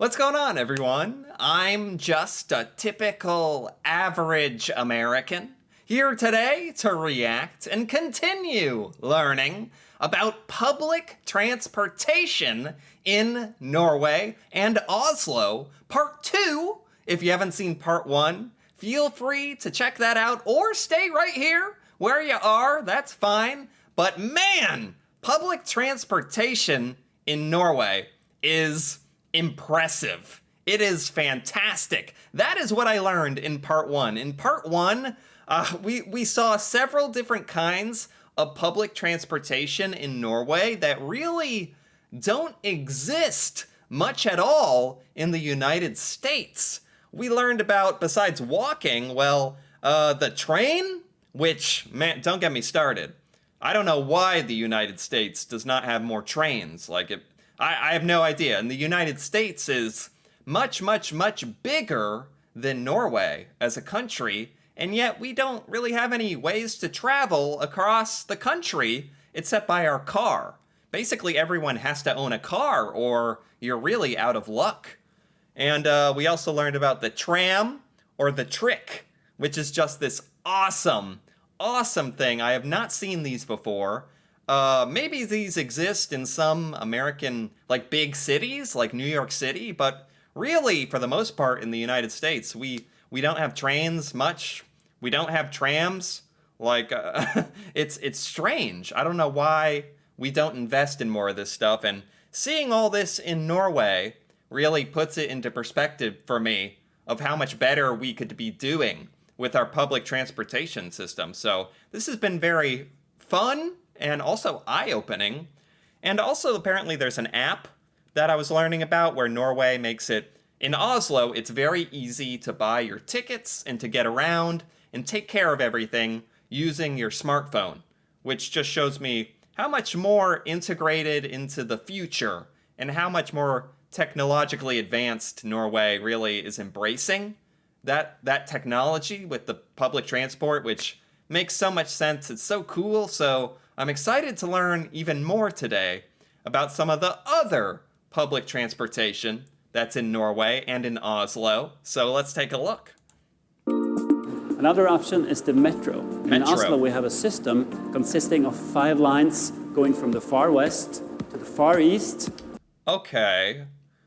What's going on, everyone? I'm just a typical average American here today to react and continue learning about public transportation in Norway and Oslo. Part 2. If you haven't seen Part 1, feel free to check that out or stay right here where you are. That's fine. But man, public transportation in Norway is impressive. It is fantastic. That is what I learned in Part 1. In Part 1, we saw several different kinds of public transportation in Norway that really don't exist much at all in the United States. We learned about, besides walking, the train, which, man, don't get me started. I don't know why the United States does not have more trains. I have no idea. And the United States is much, much, much bigger than Norway as a country, and yet we don't really have any ways to travel across the country except by our car. Basically, everyone has to own a car or you're really out of luck. And we also learned about the tram or the trick, which is just this awesome thing. I have not seen these before. Maybe these exist in some American, big cities, like New York City, but really, for the most part, in the United States, we don't have trains much. We don't have trams. It's strange. I don't know why we don't invest in more of this stuff, and seeing all this in Norway really puts it into perspective for me of how much better we could be doing with our public transportation system. So this has been very fun and also eye-opening. And also, apparently, there's an app that I was learning about where Norway makes it, in Oslo, it's very easy to buy your tickets and to get around and take care of everything using your smartphone, which just shows me how much more integrated into the future and how much more technologically advanced Norway really is embracing that technology with the public transport, which makes so much sense. It's so cool. So I'm excited to learn even more today about some of the other public transportation that's in Norway and in Oslo. So let's take a look. Another option is the metro. In Oslo, we have a system consisting of 5 lines going from the far west to the far east. Okay,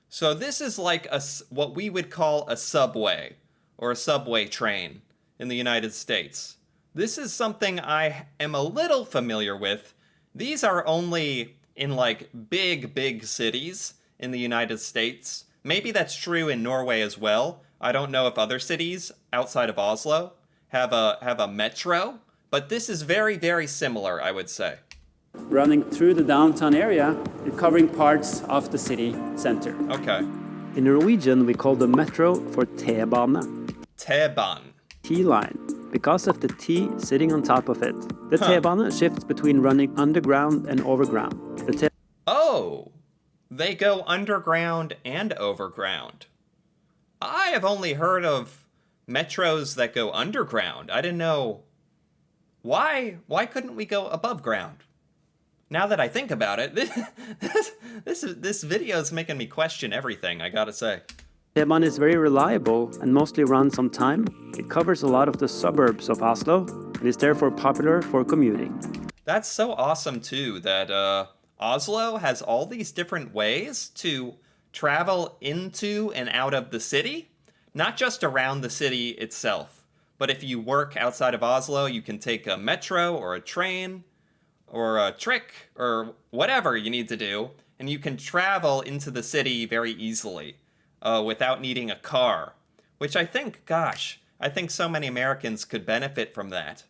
so this is like what we would call a subway or a subway train in the United States. This is something I am a little familiar with. These are only in big cities in the United States. Maybe that's true in Norway as well. I don't know if other cities outside of Oslo have a metro, but this is very, very similar, I would say. Running through the downtown area and covering parts of the city center. Okay. In Norwegian, we call the metro for T-bane. T-bane. T-line, because of the T sitting on top of it. The T-bane shifts between running underground and overground. Oh, they go underground and overground. I have only heard of metros that go underground. I didn't know. Why couldn't we go above ground? Now that I think about it, this video is making me question everything, I gotta say. T-bane is very reliable and mostly runs on time. It covers a lot of the suburbs of Oslo and is therefore popular for commuting. That's so awesome too, that Oslo has all these different ways to travel into and out of the city, not just around the city itself. But if you work outside of Oslo, you can take a metro or a train or a trick or whatever you need to do, and you can travel into the city very easily without needing a car, which I think so many Americans could benefit from that.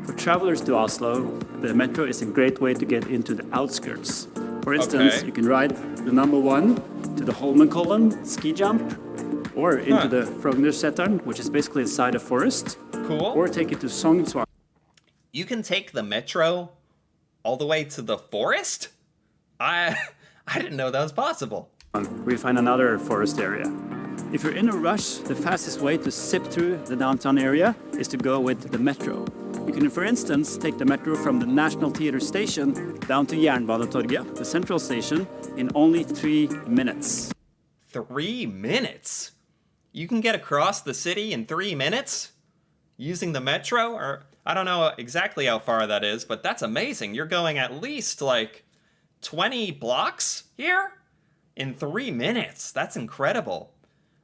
For travelers to Oslo, the metro is a great way to get into the outskirts. For instance, you can ride the number 1 to the Holmenkollen ski jump, or into the Frognerseteren, which is basically inside a forest. Cool. Or take it to Sognsvann. You can take the metro all the way to the forest? I didn't know that was possible. We find another forest area. If you're in a rush, the fastest way to zip through the downtown area is to go with the metro. You can, for instance, take the metro from the National Theatre station down to Jernbanetorget, the central station, in only 3 minutes. 3 minutes? You can get across the city in 3 minutes using the metro? Or I don't know exactly how far that is, but that's amazing. You're going at least like 20 blocks here in 3 minutes. That's incredible.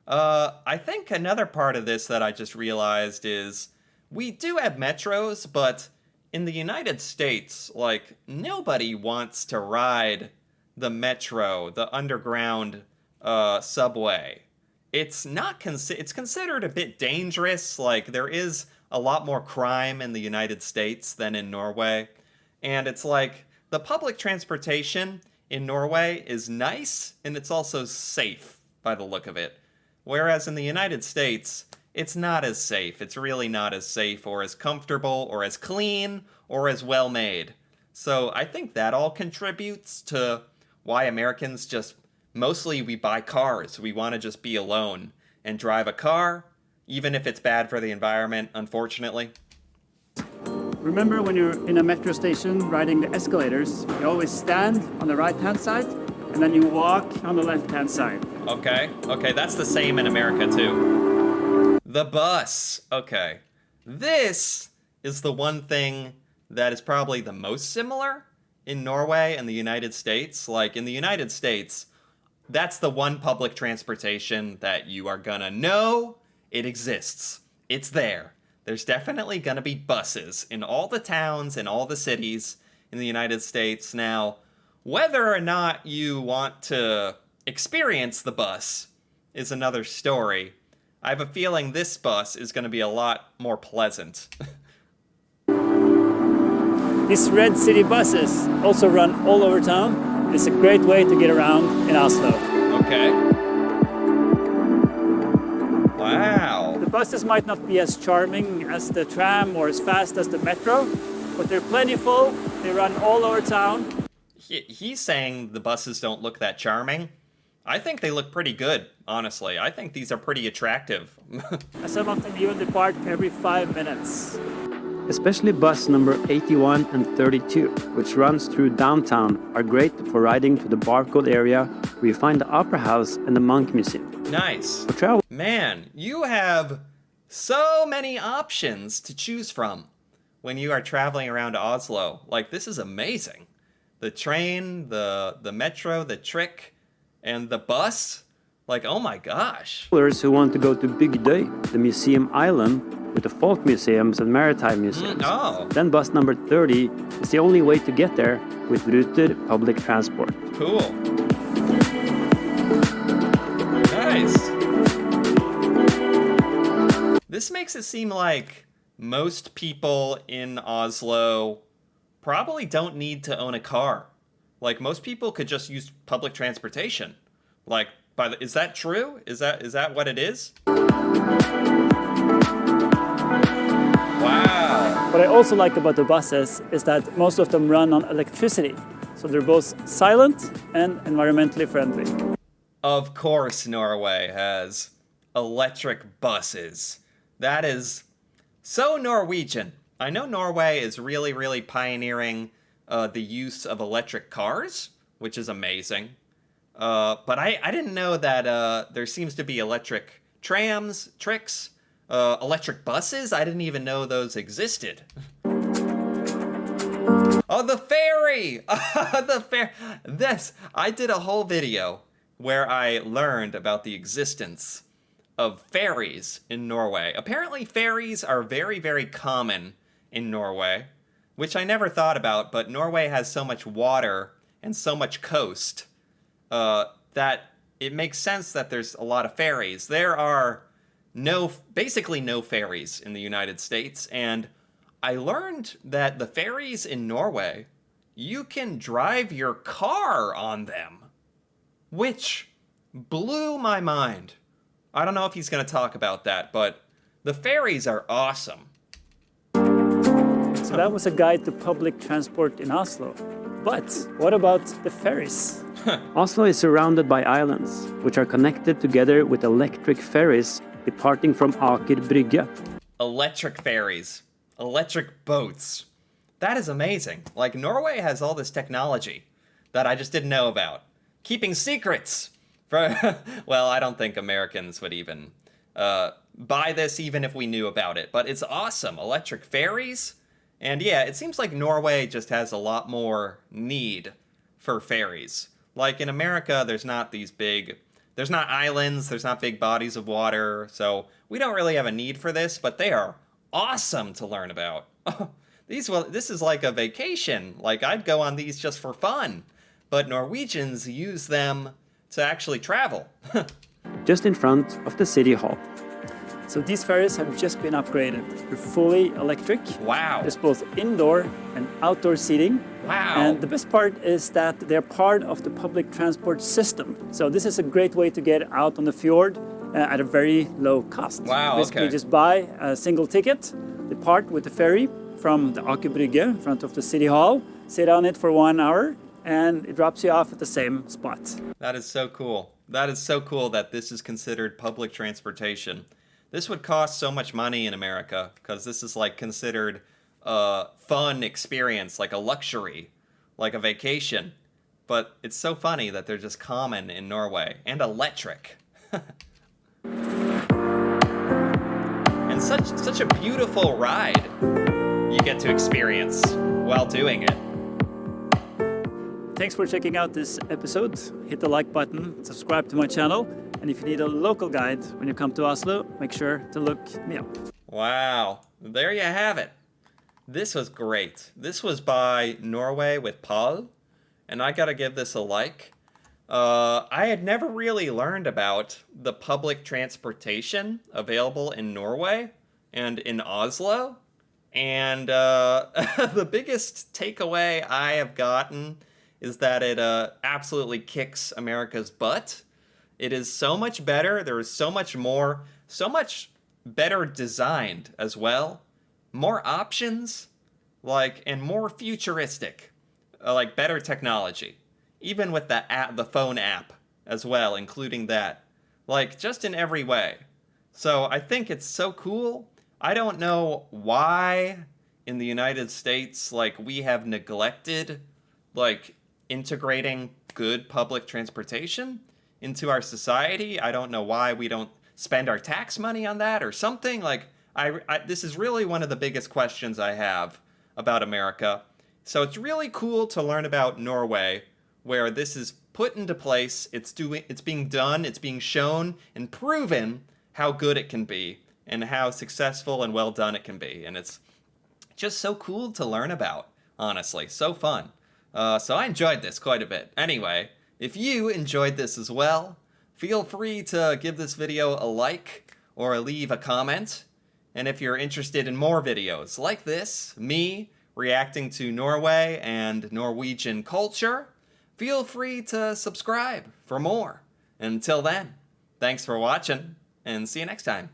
I think another part of this that I just realized is we do have metros, but in the United States, like, nobody wants to ride the metro, the underground subway. It's not it's considered a bit dangerous. Like, there is a lot more crime in the United States than in Norway. And it's like the public transportation in Norway is nice and it's also safe by the look of it. Whereas in the United States, it's not as safe. It's really not as safe or as comfortable or as clean or as well made. So I think that all contributes to why Americans just, mostly we buy cars. We want to just be alone and drive a car, even if it's bad for the environment, unfortunately. Remember when you're in a metro station riding the escalators, you always stand on the right-hand side and then you walk on the left-hand side. Okay, that's the same in America too. The bus. Okay. This is the one thing that is probably the most similar in Norway and the United States. Like, in the United States, that's the one public transportation that you are gonna know it exists. It's there. There's definitely gonna be buses in all the towns and all the cities in the United States. Now, whether or not you want to experience the bus is another story. I have a feeling this bus is going to be a lot more pleasant. These Red City buses also run all over town. It's a great way to get around in Oslo. Okay. Wow. The buses might not be as charming as the tram or as fast as the metro, but they're plentiful. They run all over town. He's saying the buses don't look that charming. I think they look pretty good, honestly. I think these are pretty attractive. Some of them even depart every 5 minutes. Especially bus number 81 and 32, which runs through downtown, are great for riding to the Barcode area where you find the Opera House and the Monk Museum. Nice. For travel, man, you have so many options to choose from when you are traveling around Oslo. Like, this is amazing. The train, the metro, the trick, and the bus. Like, oh my gosh. travelers who want to go to Bygdøy, the museum island with the folk museums and maritime museums. Then bus number 30 is the only way to get there with Ruter public transport. Cool. Nice. This makes it seem like most people in Oslo probably don't need to own a car. Like, most people could just use public transportation. Like, is that true? Is that what it is? Wow. What I also like about the buses is that most of them run on electricity. So they're both silent and environmentally friendly. Of course Norway has electric buses. That is so Norwegian. I know Norway is really, really pioneering the use of electric cars, which is amazing. But I didn't know that there seems to be electric trams, tricks, electric buses. I didn't even know those existed. Oh, the ferry! The ferry. I did a whole video where I learned about the existence of ferries in Norway. Apparently ferries are very, very common in Norway, which I never thought about, but Norway has so much water and so much coast that it makes sense that there's a lot of ferries. There are basically no ferries in the United States, and I learned that the ferries in Norway, you can drive your car on them, which blew my mind. I don't know if he's going to talk about that, but the ferries are awesome. So that was a guide to public transport in Oslo. But what about the ferries? Oslo is surrounded by islands, which are connected together with electric ferries departing from Aker Brygge. Electric ferries. Electric boats. That is amazing. Like, Norway has all this technology that I just didn't know about. Keeping secrets Well, I don't think Americans would even buy this even if we knew about it. But it's awesome. Electric ferries. And yeah, it seems like Norway just has a lot more need for ferries. Like in America, there's not islands, there's not big bodies of water, so we don't really have a need for this, but they are awesome to learn about. This is like a vacation. Like, I'd go on these just for fun, but Norwegians use them to actually travel. Just in front of the city hall. So these ferries have just been upgraded. They're fully electric. Wow. There's both indoor and outdoor seating. Wow. And the best part is that they're part of the public transport system. So this is a great way to get out on the fjord at a very low cost. Wow, Basically, okay. just buy a single ticket, depart with the ferry from the Aker Brygge in front of the city hall, sit on it for 1 hour, and it drops you off at the same spot. That is so cool. That is so cool that this is considered public transportation. This would cost so much money in America because this is like considered a fun experience, like a luxury, like a vacation. But it's so funny that they're just common in Norway and electric. And such a beautiful ride you get to experience while doing it. Thanks for checking out this episode. Hit the like button, subscribe to my channel, and if you need a local guide when you come to Oslo, make sure to look me up. Wow, there you have it. This was great. This was by Norway with Paul, and I gotta give this a like. I had never really learned about the public transportation available in Norway and in Oslo, and the biggest takeaway I have gotten is that it absolutely kicks America's butt. It is so much better. There is so much more, so much better designed as well. More options, and more futuristic, like better technology. Even with the phone app as well, including that. Just in every way. So I think it's so cool. I don't know why in the United States, we have neglected, integrating good public transportation into our society. I don't know why we don't spend our tax money on that or something. This is really one of the biggest questions I have about America. So it's really cool to learn about Norway, where this is put into place, it's being done, it's being shown and proven how good it can be and how successful and well done it can be. And it's just so cool to learn about, honestly, so fun. So I enjoyed this quite a bit. Anyway, if you enjoyed this as well, feel free to give this video a like or leave a comment. And if you're interested in more videos like this, me reacting to Norway and Norwegian culture, feel free to subscribe for more. Until then, thanks for watching, and see you next time.